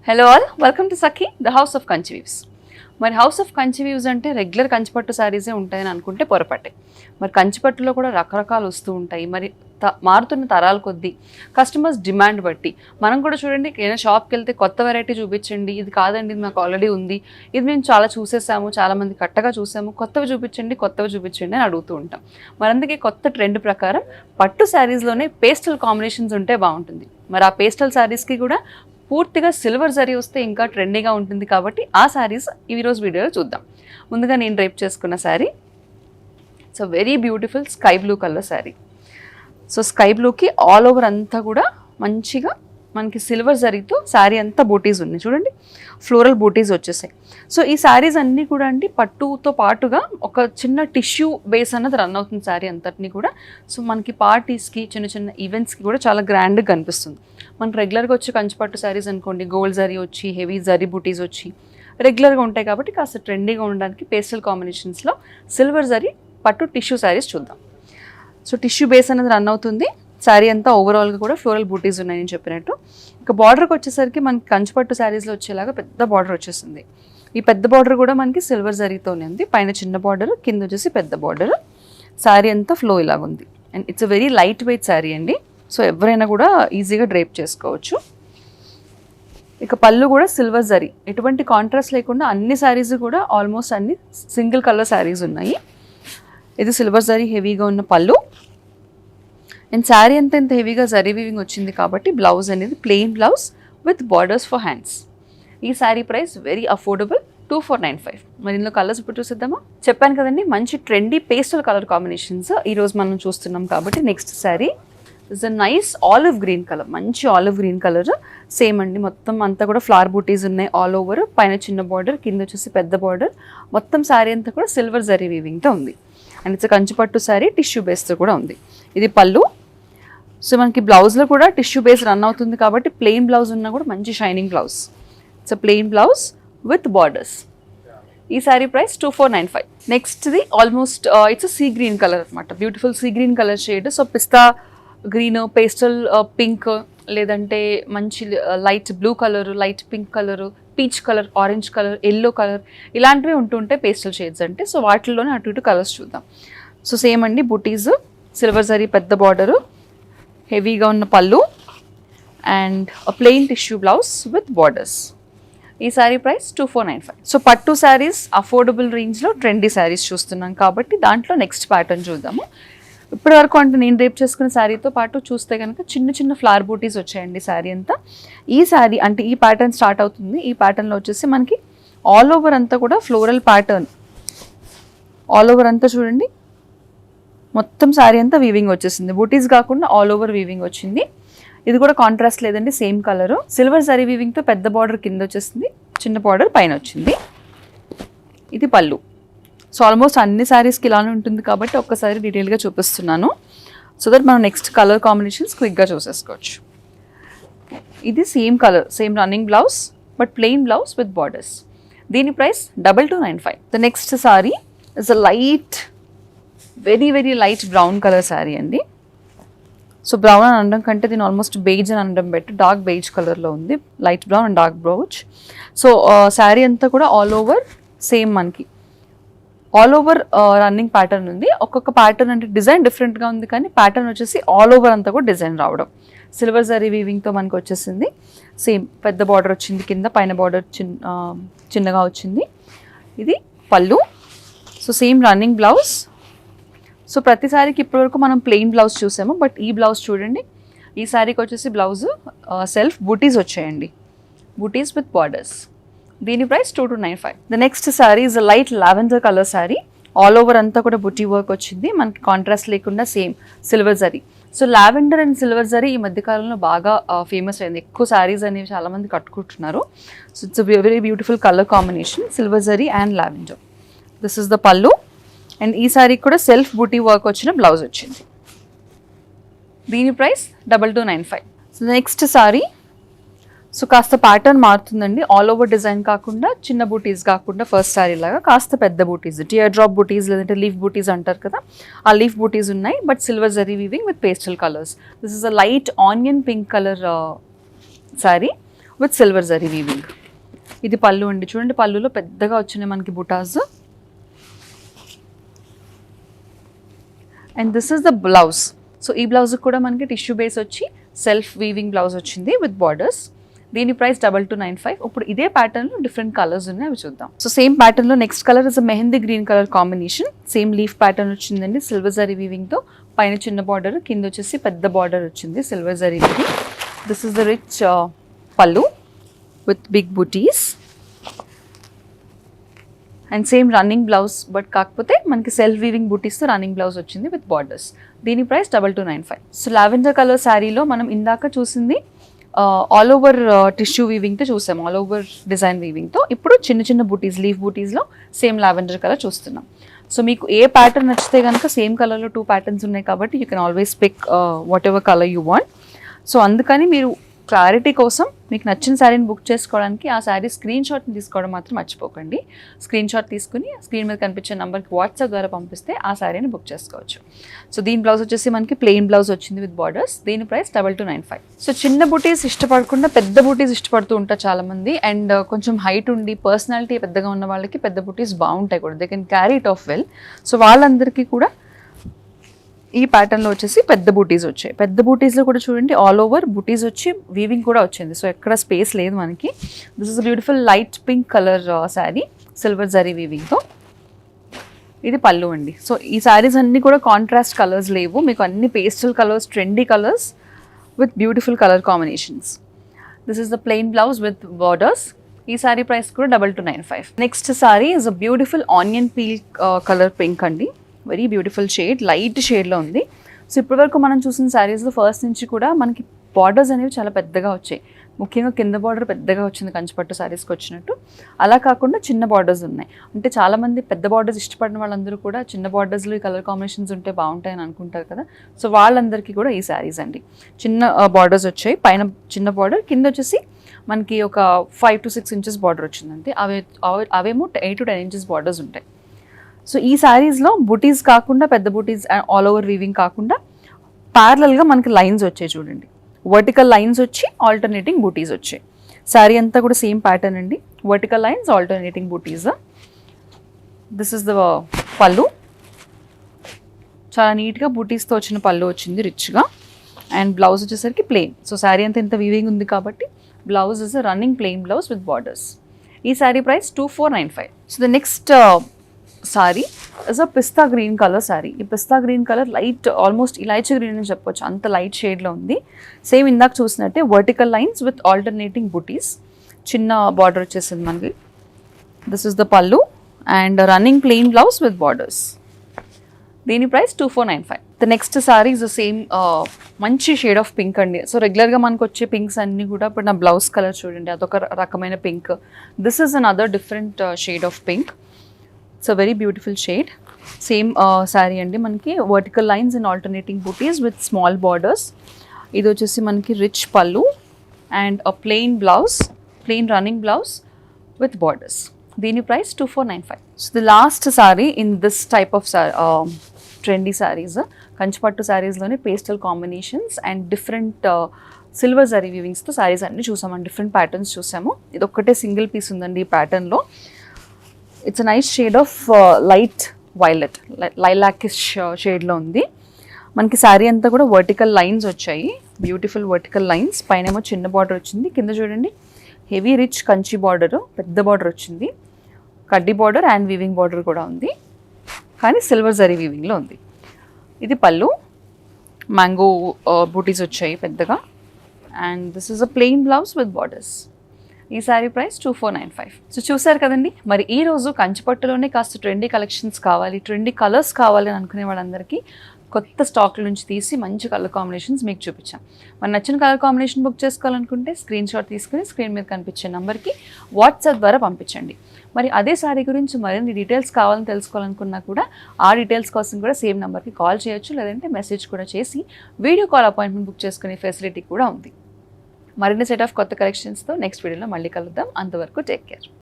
Hello all, welcome to Sakhi the house of Kanchi weaves. మరి house of Kanchi weaves అంటే regular కంచిపట్టు శారీసే ఉంటాయని అనుకుంటే పొరపాటే. మరి కంచిపట్టులో కూడా రకరకాలు వస్తూ ఉంటాయి. మరి మారుతున్న తరాల కొద్దీ కస్టమర్స్ డిమాండ్ బట్టి మనం కూడా చూడండి, ఏదైనా షాప్కి వెళ్తే కొత్త వెరైటీ చూపించండి, ఇది కాదండి ఇది మాకు ఆల్రెడీ ఉంది, ఇది మేము చాలా చూసేసాము, చాలామంది కట్టగా చూసాము, కొత్తవి చూపించండి అని అడుగుతూ ఉంటాం. మరి అందుకే కొత్త ట్రెండ్ ప్రకారం పట్టు శారీస్లోనే పేస్టల్ కాంబినేషన్స్ ఉంటే బాగుంటుంది. మరి ఆ పేస్టల్ శారీస్కి కూడా పూర్తిగా సిల్వర్ జరీ వస్తే ఇంకా ట్రెండీగా ఉంటుంది. కాబట్టి ఆ శారీస్ ఈరోజు వీడియోలో చూద్దాం. ముందుగా నేను డ్రేప్ చేసుకున్న sari, so very beautiful sky blue colour sari. So sky బ్లూకి ఆల్ ఓవర్ అంతా కూడా మంచిగా మనకి సిల్వర్ జరీతో శారీ అంతా బూటీస్ ఉన్నాయి. చూడండి, ఫ్లోరల్ బూటీస్ వచ్చేసాయి. సో ఈ శారీస్ అన్నీ కూడా అండి పట్టుతో పాటుగా ఒక చిన్న టిష్యూ బేస్ అన్నది రన్ అవుతుంది శారీ అంతటినీ కూడా. సో మనకి పార్టీస్కి, చిన్న చిన్న ఈవెంట్స్కి కూడా చాలా గ్రాండ్గా కనిపిస్తుంది. మనకు రెగ్యులర్గా వచ్చి కంచిపట్టు శారీస్ అనుకోండి, గోల్డ్ జరీ వచ్చి, హెవీ జరీ బూటీస్ వచ్చి రెగ్యులర్గా ఉంటాయి. కాబట్టి కాస్త ట్రెండీగా ఉండడానికి పేస్టల్ కాంబినేషన్స్లో సిల్వర్ జరీ పట్టు టిష్యూ శారీస్ చూద్దాం. సో టిష్యూ బేస్ అనేది రన్ అవుతుంది. శారీ అంతా ఓవరాల్గా కూడా ఫ్లోరల్ బూటీస్ ఉన్నాయి నేను చెప్పినట్టు. ఇక బార్డర్కి వచ్చేసరికి మనకి కంచిపట్టు శారీస్లో వచ్చేలాగా పెద్ద బార్డర్ వచ్చేసింది. ఈ పెద్ద బార్డర్ కూడా మనకి సిల్వర్ జరీతోనే ఉంది. పైన చిన్న బార్డర్, కింద వచ్చేసి పెద్ద బార్డర్. శారీ అంతా ఫ్లో ఇలాగ ఉంది. And it's a very light weight sari అండి. సో ఎవరైనా కూడా ఈజీగా డ్రేప్ చేసుకోవచ్చు. ఇక పళ్ళు కూడా సిల్వర్ జరీ, ఎటువంటి కాంట్రాస్ట్ లేకుండా అన్ని శారీస్ కూడా ఆల్మోస్ట్ అన్ని సింగిల్ కలర్ శారీస్ ఉన్నాయి. ఇది సిల్వర్ జరీ హెవీగా ఉన్న పళ్ళు. అండ్ శారీ అంతా ఇంత హెవీగా జరీ వీవింగ్ వచ్చింది కాబట్టి బ్లౌజ్ అనేది plain blouse with borders for hands. ఈ శారీ ప్రైస్ వెరీ అఫోర్డబుల్, 2495. మరి ఇందులో కలర్స్ ఇప్పుడు చూసిద్దామా? చెప్పాను కదండి, మంచి ట్రెండీ పేస్టల్ కలర్ కాంబినేషన్స్ ఈరోజు మనం చూస్తున్నాం. కాబట్టి next saree is a nice olive green colour, మంచి ఆలివ్ గ్రీన్ కలర్. సేమ్ అండి, మొత్తం అంతా కూడా ఫ్లవర్ బూటీస్ ఉన్నాయి ఆల్ ఓవర్. పైన చిన్న బార్డర్, కింద వచ్చేసి పెద్ద బార్డర్. మొత్తం శారీ అంతా కూడా సిల్వర్ జరీ వీవింగ్తో ఉంది. And it's Kanchipattu saree, tissue బేస్తో కూడా ఉంది. ఇది పళ్ళు. సో మనకి బ్లౌజ్లో కూడా టిష్యూ బేస్ రన్ అవుతుంది కాబట్టి ప్లెయిన్ బ్లౌజ్ ఉన్నా కూడా మంచి shining blouse. It's a plain blouse with borders. ఈ శారీ ప్రైస్ 2495. నెక్స్ట్ది almost it's sea green colour అనమాట, beautiful sea green colour shade. So pista green, pastel pink, లేదంటే మంచి light blue colour, light pink colour, peach colour, orange colour, yellow colour, ఇలాంటివి ఉంటుంటాయి pastel shades అంటే. So వాటిల్లోనే అటు ఇటు కలర్స్ చూద్దాం. సో సేమ్ అండి, బుటీస్, సిల్వర్ జరీ పెద్ద బార్డరు, హెవీగా ఉన్న పళ్ళు and plain tissue blouse with borders. ఈ శారీ ప్రైస్ 2495. సో పట్టు శారీస్ అఫోర్డబుల్ రేంజ్లో ట్రెండీ శారీస్ చూస్తున్నాం కాబట్టి దాంట్లో నెక్స్ట్ ప్యాటర్న్ చూద్దాము. ఇప్పటి వరకు అంటే నేను డ్రేప్ చేసుకున్న శారీతో పాటు చూస్తే కనుక చిన్న చిన్న ఫ్లవర్ బూటీస్ వచ్చాయండి శారీ అంతా. ఈ శారీ అంటే ఈ ప్యాటర్న్ స్టార్ట్ అవుతుంది. ఈ ప్యాటర్న్లో వచ్చేసి మనకి ఆల్ ఓవర్ అంతా కూడా ఫ్లోరల్ ప్యాటర్న్, ఆల్ ఓవర్ అంతా చూడండి మొత్తం శారీ అంతా వీవింగ్ వచ్చేసింది. బూటీస్ కాకుండా ఆల్ ఓవర్ వీవింగ్ వచ్చింది. ఇది కూడా కాంట్రాస్ట్ లేదండి, సేమ్ కలరు. సిల్వర్ జరీ వీవింగ్తో పెద్ద బార్డర్ కింద వచ్చేసింది, చిన్న బార్డర్ పైన వచ్చింది. ఇది పళ్ళు. సో ఆల్మోస్ట్ అన్ని శారీస్కి ఇలానే ఉంటుంది కాబట్టి ఒక్కసారి డీటెయిల్గా చూపిస్తున్నాను, సో దట్ మనం నెక్స్ట్ కలర్ కాంబినేషన్స్ క్విక్గా చూసేసుకోవచ్చు. ఇది same colour, same running blouse but plain blouse with borders. దీని price 2295. The next saree is a light, very very light brown colour saree అండి. సో బ్రౌన్ అని అనడం కంటే దీన్ని ఆల్మోస్ట్ బేజ్ అని అనడం బెటర్. డార్క్ బేజ్ కలర్లో ఉంది, light brown and dark browse. So saree అంతా కూడా ఆల్ ఓవర్ సేమ్ మనకి ఆల్ ఓవర్ రన్నింగ్ ప్యాటర్న్ ఉంది. ఒక్కొక్క ప్యాటర్న్ అంటే డిజైన్ డిఫరెంట్గా ఉంది కానీ ప్యాటర్న్ వచ్చేసి ఆల్ ఓవర్ అంతా కూడా డిజైన్ రావడం. సిల్వర్ జరీ వీవింగ్తో మనకు వచ్చేసింది. సేమ్ పెద్ద బార్డర్ వచ్చింది కింద, పైన బార్డర్ చిన్నగా వచ్చింది. ఇది పళ్ళు. So same running blouse. So ప్రతి శారీకి ఇప్పటివరకు మనం ప్లెయిన్ బ్లౌజ్ చూసాము, బట్ ఈ బ్లౌజ్ చూడండి. ఈ శారీకి వచ్చేసి బ్లౌజ్ సెల్ఫ్ బూటీస్ వచ్చాయండి, బూటీస్ విత్ బార్డర్స్. దీని price 2295. The next saree is a light lavender colour sari. All over అంతా కూడా బుటీ వర్క్ వచ్చింది, మనకి కాంట్రాస్ట్ లేకుండా same silver zari. So lavender and silver zari ఈ మధ్యకాలంలో బాగా ఫేమస్ అయింది. ఎక్కువ శారీస్ అనేవి చాలామంది కట్టుకుంటున్నారు. So it's very beautiful colour combination, silver zari and lavender. This is the pallu. And ఈ శారీకి కూడా సెల్ఫ్ బూటీ వర్క్ వచ్చిన బ్లౌజ్ వచ్చింది. దీని price 2295. So next sari, so కాస్త ప్యాటర్న్ మారుతుందండి. ఆల్ ఓవర్ డిజైన్ కాకుండా, చిన్న బూటీస్ కాకుండా ఫస్ట్ శారీ లాగా కాస్త పెద్ద బూటీస్, టియర్ డ్రాప్ బూటీస్ లేదంటే లీఫ్ బూటీస్ అంటారు కదా, ఆ లీఫ్ బూటీస్ ఉన్నాయి. But silver zari weaving with pastel colours. This is a light onion pink colour saree. With silver zari weaving. ఇది పళ్ళు అండి, చూడండి పళ్ళులో పెద్దగా వచ్చినాయి మనకి butas. And this is the blouse. So ఈ బ్లౌజ్ కూడా మనకి టిష్యూ బేస్ వచ్చి సెల్ఫ్ వీవింగ్ బ్లౌజ్ వచ్చింది విత్ బార్డర్స్. దీని ప్రైస్ 2295. ఇప్పుడు ఇదే ప్యాటర్న్లో డిఫరెంట్ కలర్స్ ఉన్నాయి, అవి చూద్దాం. సో సేమ్ ప్యాటర్న్లో next colour is mehendi green colour combination. Same leaf pattern వచ్చిందండి సిల్వర్ జరీ వీవింగ్తో. పైన చిన్న బార్డర్, కింద వచ్చేసి పెద్ద బార్డర్ వచ్చింది silver zari weaving. This is the rich పల్లు with big buttis and same running blouse, but కాకపోతే మనకి సెల్ఫ్ వీవింగ్ బుటీస్తో రన్నింగ్ బ్లౌజ్ వచ్చింది విత్ బార్డర్స్. దీని ప్రైస్ 2295. సో లావెండర్ కలర్ శారీలో మనం ఇందాక చూసింది ఆల్ ఓవర్ టిష్యూ వీవింగ్తో చూసాం, ఆల్ ఓవర్ డిజైన్ వీవింగ్తో. ఇప్పుడు చిన్న చిన్న బూటీస్, లీఫ్ బూటీస్లో సేమ్ లావెండర్ కలర్ చూస్తున్నాం. సో మీకు ఏ ప్యాటర్న్ నచ్చితే కనుక సేమ్ కలర్లో 2 ప్యాటర్న్స్ ఉన్నాయి కాబట్టి you can always pick whatever colour you want. So అందుకని మీరు క్లారిటీ కోసం మీకు నచ్చిన శారీని బుక్ చేసుకోవడానికి ఆ శారీ స్క్రీన్ షాట్ని తీసుకోవడం మాత్రం మర్చిపోకండి. స్క్రీన్ షాట్ తీసుకుని స్క్రీన్ మీద కనిపించే నెంబర్కి వాట్సాప్ ద్వారా పంపిస్తే ఆ శారీని బుక్ చేసుకోవచ్చు. సో దీని బ్లౌజ్ వచ్చేసి మనకి ప్లెయిన్ బ్లౌజ్ వచ్చింది విత్ బార్డర్స్. దీని ప్రైస్ 2295. సో చిన్న బూటీస్ ఇష్టపడకుండా పెద్ద బూటీస్ ఇష్టపడుతూ ఉంటారు చాలామంది. అండ్ కొంచెం హైట్ ఉండి పర్సనాలిటీ పెద్దగా ఉన్న వాళ్ళకి పెద్ద బూటీస్ బాగుంటాయి కూడా, they can carry it of well. So వాళ్ళందరికీ కూడా ఈ ప్యాటర్న్లో వచ్చేసి పెద్ద బూటీస్ వచ్చాయి. పెద్ద బూటీస్లో కూడా చూడండి ఆల్ ఓవర్ బూటీస్ వచ్చి వీవింగ్ కూడా వచ్చింది. సో ఎక్కడ స్పేస్ లేదు మనకి. This is beautiful light pink colour saree silver zari వీవింగ్తో. ఇది పళ్ళు అండి. సో ఈ శారీస్ అన్నీ కూడా కాంట్రాస్ట్ కలర్స్ లేవు, మీకు అన్ని pastel colours, trendy colours with beautiful colour combinations. This is the plain blouse with borders. ఈ శారీ ప్రైస్ కూడా 2295. Next saree is a beautiful onion peel colour pink అండి. వెరీ బ్యూటిఫుల్ షేడ్, లైట్ షేడ్లో ఉంది. So ఇప్పటివరకు మనం చూసిన శారీస్లో ఫస్ట్ నుంచి కూడా మనకి బార్డర్స్ అనేవి చాలా పెద్దగా వచ్చాయి. ముఖ్యంగా కింద బార్డర్ పెద్దగా వచ్చింది కంచిపట్టు శారీస్కి వచ్చినట్టు. అలా కాకుండా చిన్న బార్డర్స్ ఉన్నాయి. అంటే చాలామంది పెద్ద బార్డర్స్ ఇష్టపడిన వాళ్ళందరూ కూడా చిన్న బార్డర్స్లో ఈ కలర్ కాంబినేషన్స్ ఉంటే బాగుంటాయని అనుకుంటారు కదా. సో వాళ్ళందరికీ కూడా ఈ శారీస్ అండి. చిన్న బార్డర్స్ వచ్చాయి, పైన చిన్న బార్డర్, కింద వచ్చేసి మనకి ఒక 5 to 6 inches బార్డర్ వచ్చిందంటే అవేమో 8 to 10 inches బార్డర్స్ ఉంటాయి. సో ఈ శారీస్లో బూటీస్ కాకుండా పెద్ద బూటీస్ ఆల్ ఓవర్ వీవింగ్ కాకుండా ప్యారలల్గా మనకి లైన్స్ వచ్చాయి చూడండి. వర్టికల్ లైన్స్ వచ్చి ఆల్టర్నేటింగ్ బూటీస్ వచ్చాయి. శారీ అంతా కూడా సేమ్ ప్యాటర్న్ అండి, vertical lines alternating butis. This is the pallu. చాలా నీట్గా బూటీస్తో వచ్చిన పళ్ళు వచ్చింది రిచ్గా. అండ్ బ్లౌజ్ వచ్చేసరికి ప్లెయిన్. సో శారీ అంతా ఇంత వీవింగ్ ఉంది కాబట్టి blouse is running plain blouse with borders. ఈ sari price 2495. So the next saree is a pista green colour saree. ఈ pista green colour light almost ఇలాచీ గ్రీన్ అని చెప్పొచ్చు, అంత లైట్ షేడ్లో ఉంది. సేమ్ ఇందాక చూసినట్టే వర్టికల్ లైన్స్ విత్ ఆల్టర్నేటింగ్ బుటీస్. చిన్న బార్డర్ వచ్చేసింది మనకి. This is the pallu and running plain blouse with borders. దీని price 2495. The next saree is the same మంచి షేడ్ ఆఫ్ పింక్ అండి. సో రెగ్యులర్గా మనకు వచ్చే పింక్స్ అన్నీ కూడా ఇప్పుడు నా బ్లౌజ్ కలర్ చూడండి, అదొక రకమైన pink. This is an other different shade of pink. It's a very beautiful shade. Same saree అండి, మనకి vertical lines and alternating butis with small borders. ఇది వచ్చేసి మనకి rich pallu and a plain blouse, plain running blouse with borders. దీని price 2495. So the last saree in this type of trendy sarees, Kanchipattu శారీస్లోనే pastel combinations and different silver zari వీవింగ్స్తో sarees అన్నీ చూసామండి. Different patterns చూసాము. ఇది ఒక్కటే సింగిల్ పీస్ ఉందండి ఈ ప్యాటర్న్లో. It's a nice shade of light violet, lilacish షేడ్లో ఉంది. మనకి శారీ అంతా కూడా వర్టికల్ లైన్స్ వచ్చాయి, బ్యూటిఫుల్ వర్టికల్ లైన్స్. పైనేమో చిన్న బార్డర్ వచ్చింది, కింద చూడండి హెవీ రిచ్ కంచి బార్డర్, పెద్ద బార్డర్ వచ్చింది. కడ్డీ బార్డర్ అండ్ వీవింగ్ బార్డర్ కూడా ఉంది, కానీ సిల్వర్ జరీ వీవింగ్లో ఉంది. ఇది పళ్ళు, మ్యాంగో బూటీస్ వచ్చాయి పెద్దగా. And this is a plain blouse with borders. ఈ శారీ ప్రైస్ 2495. సో చూసారు కదండి, మరి ఈ రోజు కంచిపట్టులోనే కాస్త ట్రెండీ కలెక్షన్స్ కావాలి, ట్రెండీ కలర్స్ కావాలి అని అనుకునే వాళ్ళందరికీ కొత్త స్టాక్ నుంచి తీసి మంచి కలర్ కాంబినేషన్స్ మీకు చూపించాం. మరి నచ్చిన కలర్ కాంబినేషన్ బుక్ చేసుకోవాలనుకుంటే స్క్రీన్ షాట్ తీసుకుని స్క్రీన్ మీద కనిపించే నెంబర్కి వాట్సాప్ ద్వారా పంపించండి. మరి అదే శారీ గురించి మరిన్ని డీటెయిల్స్ కావాలని తెలుసుకోవాలనుకున్నా కూడా ఆ డీటెయిల్స్ కోసం కూడా సేమ్ నెంబర్కి కాల్ చేయొచ్చు, లేదంటే మెసేజ్ కూడా చేసి వీడియో కాల్ అపాయింట్మెంట్ బుక్ చేసుకునే ఫెసిలిటీ కూడా ఉంది. మరిన్ని సెట్ ఆఫ్ కొత్త కలెక్షన్స్తో నెక్స్ట్ వీడియోలో మళ్ళీ కలుద్దాం. అంతవరకు టేక్ కేర్.